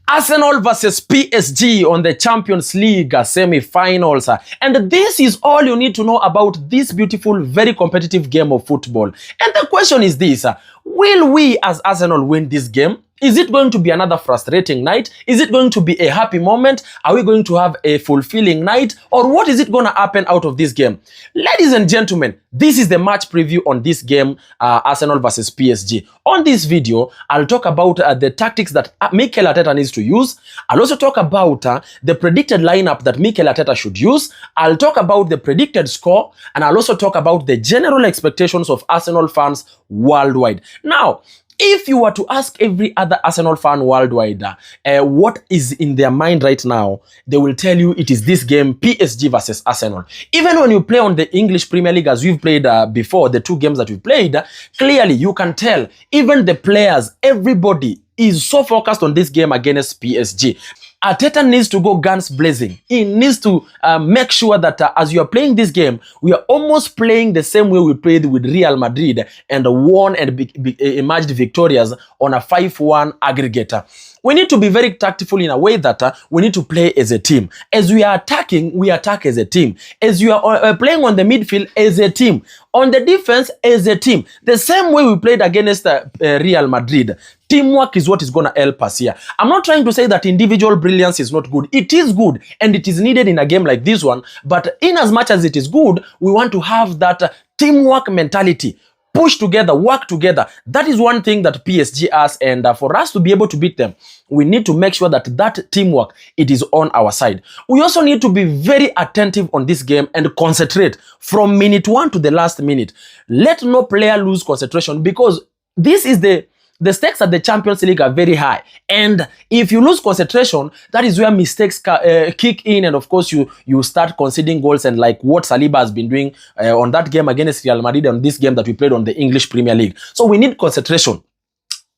Arsenal versus PSG on the Champions League semi-finals. And this is all you need to know about this beautiful, very competitive game of football. And the question is this, will we as Arsenal win this game? Is it going to be another frustrating night? Is it going to be a happy moment? Are we going to have a fulfilling night? Or what is it going to happen out of this game? Ladies and gentlemen, this is the match preview on this game, Arsenal versus PSG. On this video, I'll talk about the tactics that Mikel Arteta needs to use. I'll also talk about the predicted lineup that Mikel Arteta should use. I'll talk about the predicted score, and I'll also talk about the general expectations of Arsenal fans worldwide. Now, if you were to ask every other Arsenal fan worldwide what is in their mind right now, they will tell you it is this game, PSG versus Arsenal. Even when you play on the English Premier League, as we've played before, the two games that we've played, clearly you can tell, even the players, everybody is so focused on this game against PSG. Arteta needs to go guns blazing. He needs to make sure that as you are playing this game, we are almost playing the same way we played with Real Madrid and won and emerged victorious on a 5-1 aggregator. We need to be very tactful in a way that we need to play as a team. As we are attacking, we attack as a team. As you are playing on the midfield, as a team. On the defense, as a team. The same way we played against Real Madrid. Teamwork is what is going to help us here. I'm not trying to say that individual brilliance is not good. It is good and it is needed in a game like this one. But in as much as it is good, we want to have that teamwork mentality. Push together, work together. That is one thing that PSG has, and for us to be able to beat them, we need to make sure that that teamwork, it is on our side. We also need to be very attentive on this game and concentrate from minute 1 to the last minute. Let no player lose concentration, because this is the stakes at the Champions League are very high. And if you lose concentration, that is where mistakes kick in. And of course, you start conceding goals. And like what Saliba has been doing on that game against Real Madrid and this game that we played on the English Premier League. So we need concentration.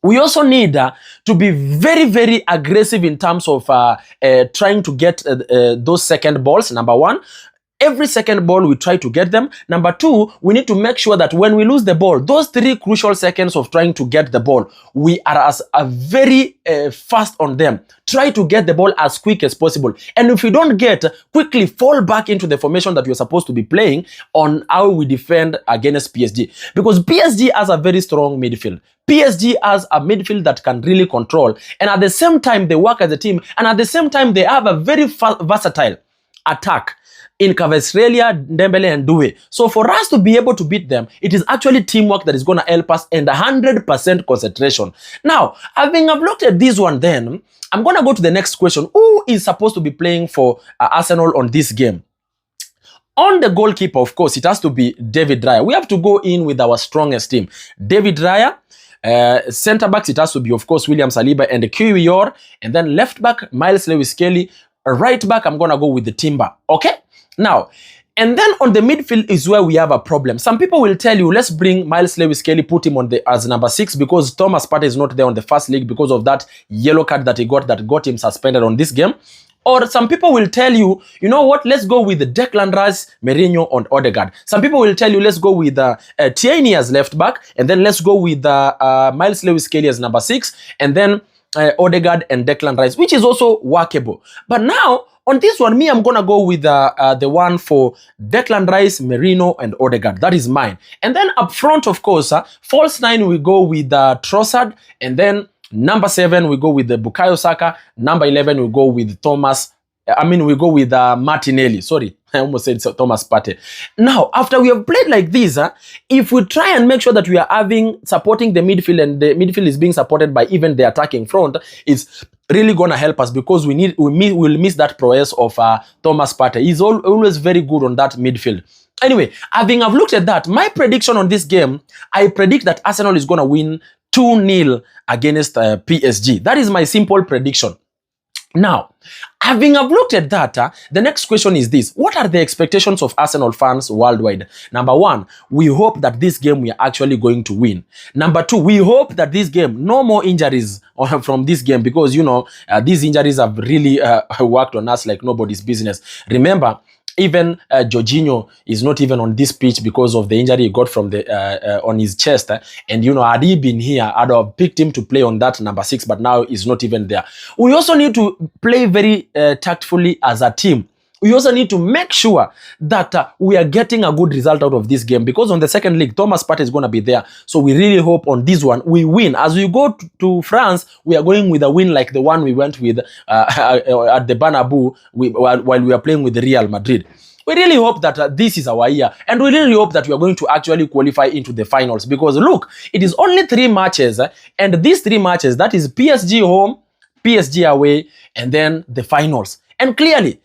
We also need to be very, very aggressive in terms of trying to get those second balls, number one. Every second ball, we try to get them. Number two, we need to make sure that when we lose the ball, those 3 crucial seconds of trying to get the ball, we are very fast on them. Try to get the ball as quick as possible. And if you don't get, quickly fall back into the formation that you're supposed to be playing on how we defend against PSG. Because PSG has a very strong midfield. PSG has a midfield that can really control. And at the same time, they work as a team. And at the same time, they have a very versatile attack in Kvaratskhelia, Dembele and Doué. So for us to be able to beat them, it is actually teamwork that is going to help us, and 100% concentration. Now, having looked at this one, then I'm going to go to the next question. Who is supposed to be playing for Arsenal on this game? On the goalkeeper, of course, it has to be David Raya. We have to go in with our strongest team. David Raya. Center backs, it has to be, of course, William Saliba and Kiwior. And then left back, Miles Lewis-Kelly. Right back, I'm going to go with the Timber. Okay? Now, and then on the midfield is where we have a problem. Some people will tell you, let's bring Miles Lewis-Kelly, put him on as number 6, because Thomas Partey is not there on the first leg because of that yellow card that he got that got him suspended on this game. Or some people will tell you, you know what, let's go with Declan Rice, Mourinho, and Odegaard. Some people will tell you, let's go with Tierney as left back, and then let's go with Miles Lewis-Kelly as number 6, and then Odegaard and Declan Rice, which is also workable. But now, on this one, I'm going to go with the one for Declan Rice, Mourinho, and Odegaard. That is mine. And then up front, of course, false 9, we go with Trossard. And then number 7, we go with the Bukayo Saka. Number 11, we go with we go with Martinelli. Sorry, I almost said Thomas Partey. Now, after we have played like this, if we try and make sure that we are supporting the midfield, and the midfield is being supported by even the attacking front, it's really gonna help us, because we'll miss that prowess of Thomas Partey. He's always very good on that midfield. Anyway, I've looked at that. My prediction on this game, I predict that Arsenal is gonna win 2-0 against PSG. That is my simple prediction. Now, having looked at that, the next question is this. What are the expectations of Arsenal fans worldwide? Number 1, we hope that this game we are actually going to win. Number 2, we hope that this game, no more injuries from this game, because, you know, these injuries have really worked on us like nobody's business. Remember, Even Jorginho is not even on this pitch because of the injury he got from the on his chest. And had he been here, I'd have picked him to play on that number 6, but now he's not even there. We also need to play very tactfully as a team. We also need to make sure that we are getting a good result out of this game, because on the second leg, Thomas Partey is going to be there. So we really hope on this one we win. As we go to France, we are going with a win like the one we went with at the Bernabeu while we are playing with Real Madrid. We really hope that this is our year, and we really hope that we are going to actually qualify into the finals, because look, it is only 3 matches, and these 3 matches, that is PSG home, PSG away, and then the finals. And clearly,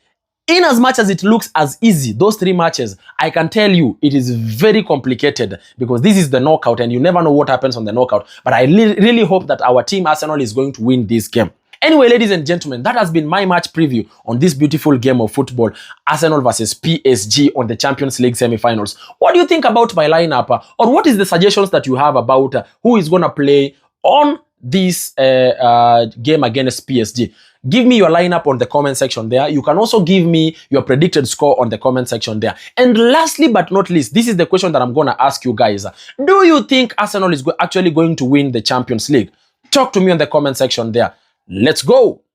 in as much as it looks as easy, those 3 matches, I can tell you it is very complicated, because this is the knockout and you never know what happens on the knockout. But I really hope that our team Arsenal is going to win this game. Anyway, ladies and gentlemen, that has been my match preview on this beautiful game of football, Arsenal versus PSG on the Champions League semi-finals. What do you think about my lineup? Or what is the suggestions that you have about who is going to play on this game against PSG? Give me your lineup on the comment section there. You can also give me your predicted score on the comment section there. And lastly but not least, this is the question that I'm going to ask you guys. Do you think Arsenal is actually going to win the Champions League? Talk to me on the comment section there. Let's go!